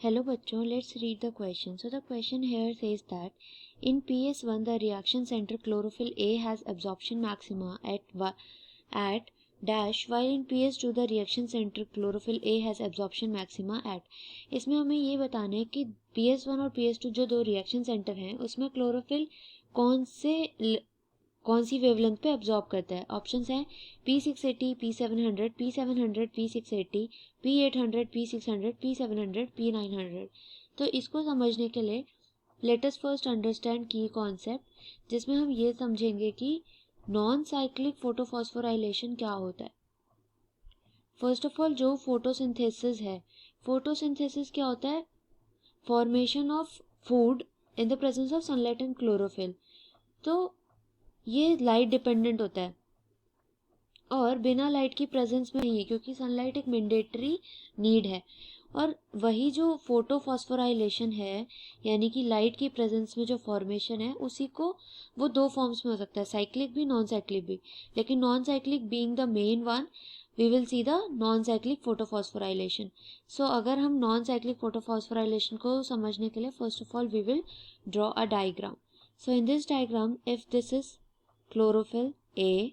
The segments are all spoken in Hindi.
Hello बच्चों, let's read the question. So the question here says that in PS1 the reaction center chlorophyll A has absorption maxima at dash while in PS2 the reaction center chlorophyll A has absorption maxima at. इसमें हमें ये बताना है कि PS1 और PS2 जो दो रिएक्शन सेंटर हैं उसमें क्लोरोफिल कौन सी वेवलेंथ पे अब्जॉर्ब करता है. ऑप्शंस हैं P680, P700, P700, P680, P800, P600, P700, P900. तो इसको समझने के लिए लेट अस फर्स्ट अंडरस्टैंड की कॉन्सेप्ट, जिसमें हम ये समझेंगे कि नॉन साइक्लिक फोटोफॉस्फोराइलेशन क्या होता है. फर्स्ट ऑफ ऑल जो फोटोसिंथेसिस है, फोटोसिंथेसिस क्या होता है? Formation of food in the presence of sunlight and chlorophyll. तो ये लाइट डिपेंडेंट होता है और बिना लाइट की प्रेजेंस में नहीं है, क्योंकि सनलाइट एक मैंडेटरी नीड है. और वही जो फोटोफॉस्फोराइलेशन है, यानी कि लाइट की प्रेजेंस में जो फॉर्मेशन है, उसी को वो दो फॉर्म्स में हो सकता है, साइक्लिक भी, नॉन साइक्लिक भी. लेकिन non cyclic being the main one, we will see the non cyclic photophosphorylation. So अगर हम नॉन साइक्लिक फोटोफॉस्फोराइलेशन को समझने के लिए first of all we will draw a diagram. So in this diagram, if this is chlorophyll A,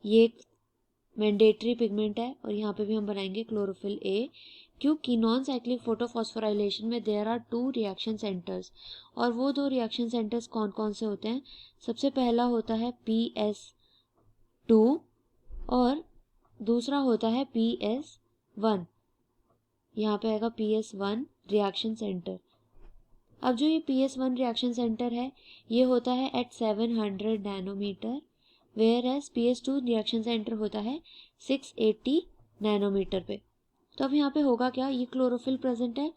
ये एक मैंडेटरी पिगमेंट है, और यहाँ पे भी हम बनाएंगे क्लोरोफिल ए, क्योंकि नॉन साइक्लिक फोटोफॉस्फोराइलेशन में there are two reaction centres. और वो दो रिएक्शन सेंटर्स कौन कौन से होते हैं? सबसे पहला होता है PS2 और दूसरा होता है PS1. यहाँ पे आएगा PS1 रिएक्शन सेंटर. अब जो ये PS1 रिएक्शन सेंटर है, ये होता है at 700 nanometre, where as PS2 reaction centre होता है 680 नैनोमीटर पे. तो अब यहाँ पे होगा क्या? ये क्लोरोफिल प्रेजेंट है.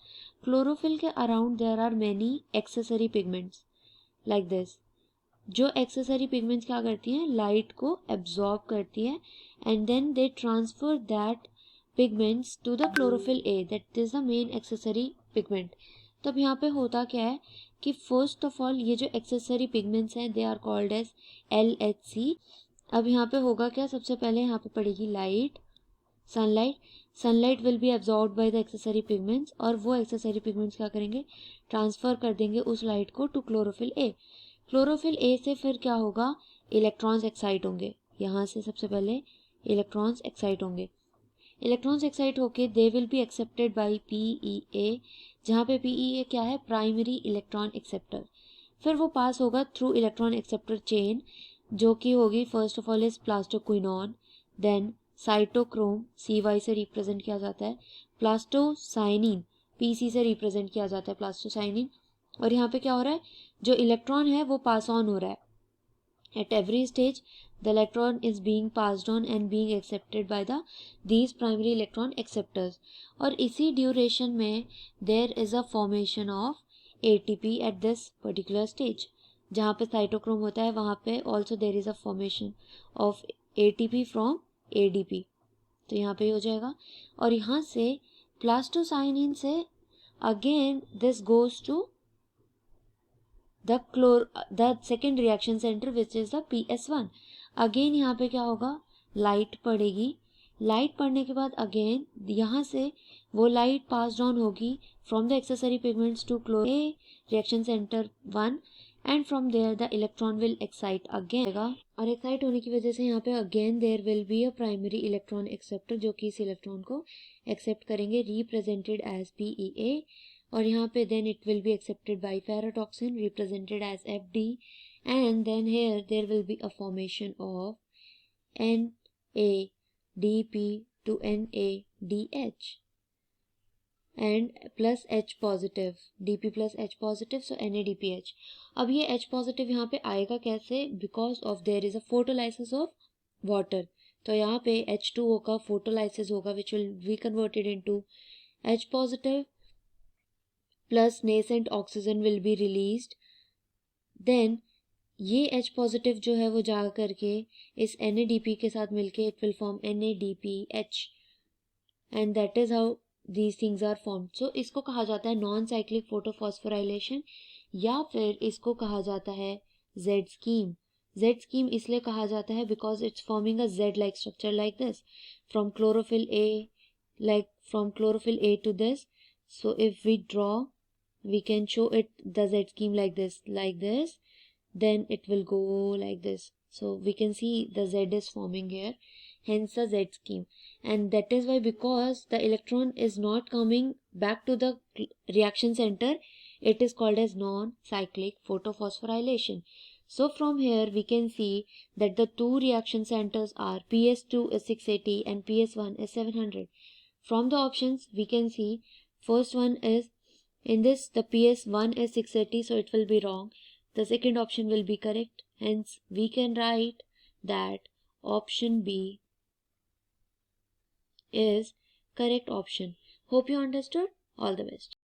क्लोरोफिल के around there are many accessory pigments like this. जो एक्सेसरी पिगमेंट्स क्या करती हैं? लाइट को एब्जॉर्ब करती है and then they transfer that pigments to the chlorophyll A, that is the main accessory pigment. तो अब यहाँ पे होता क्या है कि फर्स्ट ऑफ ऑल ये जो एक्सेसरी पिगमेंट्स हैं, they are called as LHC. अब यहाँ पे होगा क्या? सबसे पहले यहाँ पे पड़ेगी light, sunlight will be absorbed by the accessory pigments, और वो एक्सेसरी पिगमेंट्स क्या करेंगे? ट्रांसफर कर देंगे उस लाइट को to chlorophyll A. Chlorophyll A से फिर क्या होगा? इलेक्ट्रॉन्स एक्साइट होंगे. यहाँ से सबसे पहले इलेक्ट्रॉन्स एक्साइट होंगे. इलेक्ट्रॉन्स एक्साइट होके they will be accepted bye PEA, जहाँ पे PEA क्या है? Primary electron acceptor. फिर वो पास होगा थ्रू इलेक्ट्रॉन एक्सेप्टर चेन, जो कि होगी first of all is plastoquinone, then cytochrome CY से रिप्रेजेंट किया जाता है, प्लास्टोसाइनिन PC से रिप्रेजेंट किया जाता है, प्लास्टोसाइनिन. और यहाँ पे क्या हो रहा है? जो इलेक्ट्रॉन है वो पास ऑन हो रहा है. At every stage, the electron is being passed on and being accepted by these primary electron acceptors. और इसी ड्यूरेशन में there is a formation of ATP at this particular stage. जहाँ पे साइटोक्रोम होता है वहाँ पे also there is a formation of ATP from ADP. तो यहाँ पे हो जाएगा. और यहाँ से प्लास्टोसाइनिन से again this goes to the second reaction center which is the PS1. Again यहाँ पे क्या होगा? लाइट पड़ेगी. लाइट पड़ने के बाद अगेन यहाँ से वो लाइट पास ऑन होगी from the accessory pigments to chloro A reaction centre 1, and from there the electron will excite again. और एक्साइट होने की वजह से यहाँ पे again there will be a primary electron acceptor, जो कि इस इलेक्ट्रॉन को एक्सेप्ट करेंगे, रिप्रेजेंटेड एज PEA. और यहाँ पे then it will be accepted by ferredoxin represented as FD, and then here there will be a formation of NADP to NADH and plus H positive, DP plus H positive, so NADPH. अब ये H पॉजिटिव यहाँ पे आएगा कैसे? Because of there is a photolysis of water. तो यहाँ पे H2O का फोटोलाइसिस होगा which will be converted into H positive plus nascent oxygen will be released. Then ये H पॉजिटिव जो है वो जा करके इस NADP के साथ मिलके it will form NADPH, and that is how these things are formed. So इसको कहा जाता है नॉन साइक्लिक फोटोफॉस्फोराइलेशन, या फिर इसको कहा जाता है Z स्कीम. Z स्कीम इसलिए कहा जाता है because it's forming a Z like structure like this from chlorophyll A, like from chlorophyll A to this. So if we draw, we can show it the Z scheme like this, then it will go like this. So we can see the Z is forming here, hence the Z scheme. And that is why, because the electron is not coming back to the reaction center, it is called as non-cyclic photophosphorylation. So from here we can see that the two reaction centers are PS2 is 680 and PS1 is 700. From the options we can see, first one is, in this the PS1 is 680, so it will be wrong. The second option will be correct. Hence we can write that option B is correct option. Hope you understood. All the best.